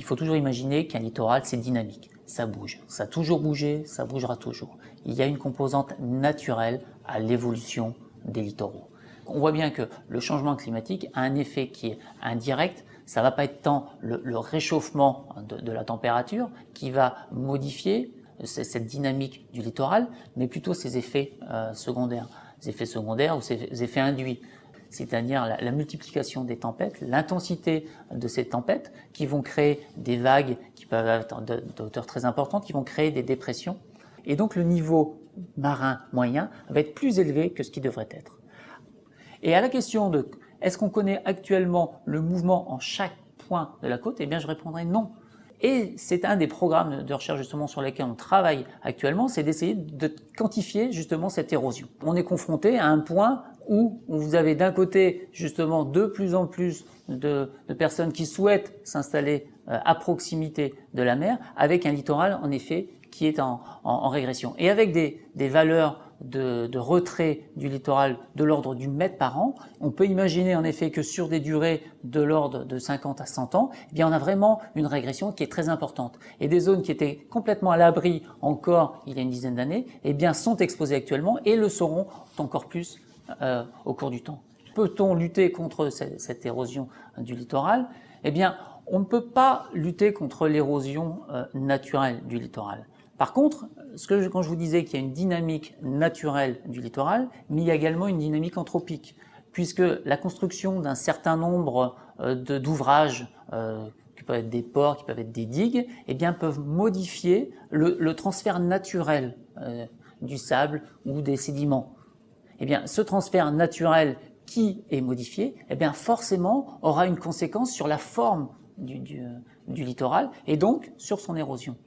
faut toujours imaginer qu'un littoral, c'est dynamique. Ça bouge. Ça a toujours bougé, ça bougera toujours. Il y a une composante naturelle à l'évolution des littoraux. On voit bien que le changement climatique a un effet qui est indirect. Ça ne va pas être tant le réchauffement de la température qui va modifier cette dynamique du littoral, mais plutôt ses effets secondaires. Les effets secondaires ou ses effets induits. C'est-à-dire la multiplication des tempêtes, l'intensité de ces tempêtes qui vont créer des vagues qui peuvent être de hauteur très importante, qui vont créer des dépressions. Et donc le niveau marin moyen va être plus élevé que ce qui devrait être. Et à la question de est-ce qu'on connaît actuellement le mouvement en chaque point de la côte, eh bien je répondrai non. Et c'est un des programmes de recherche justement sur lesquels on travaille actuellement, c'est d'essayer de quantifier justement cette érosion. On est confronté à un point où vous avez d'un côté justement de plus en plus de personnes qui souhaitent s'installer à proximité de la mer, avec un littoral en effet qui est en régression. Et avec des valeurs de retrait du littoral de l'ordre du mètre par an, on peut imaginer en effet que sur des durées de l'ordre de 50 à 100 ans, eh bien on a vraiment une régression qui est très importante. Et des zones qui étaient complètement à l'abri encore il y a une dizaine d'années, eh bien sont exposées actuellement et le seront encore plus au cours du temps. Peut-on lutter contre cette érosion du littoral ? Eh bien, on ne peut pas lutter contre l'érosion naturelle du littoral. Par contre, quand je vous disais qu'il y a une dynamique naturelle du littoral, mais il y a également une dynamique anthropique, puisque la construction d'un certain nombre d'ouvrages, qui peuvent être des ports, qui peuvent être des digues, eh bien, peuvent modifier le transfert naturel du sable ou des sédiments. Eh bien, ce transfert naturel qui est modifié, eh bien, forcément aura une conséquence sur la forme du littoral et donc sur son érosion.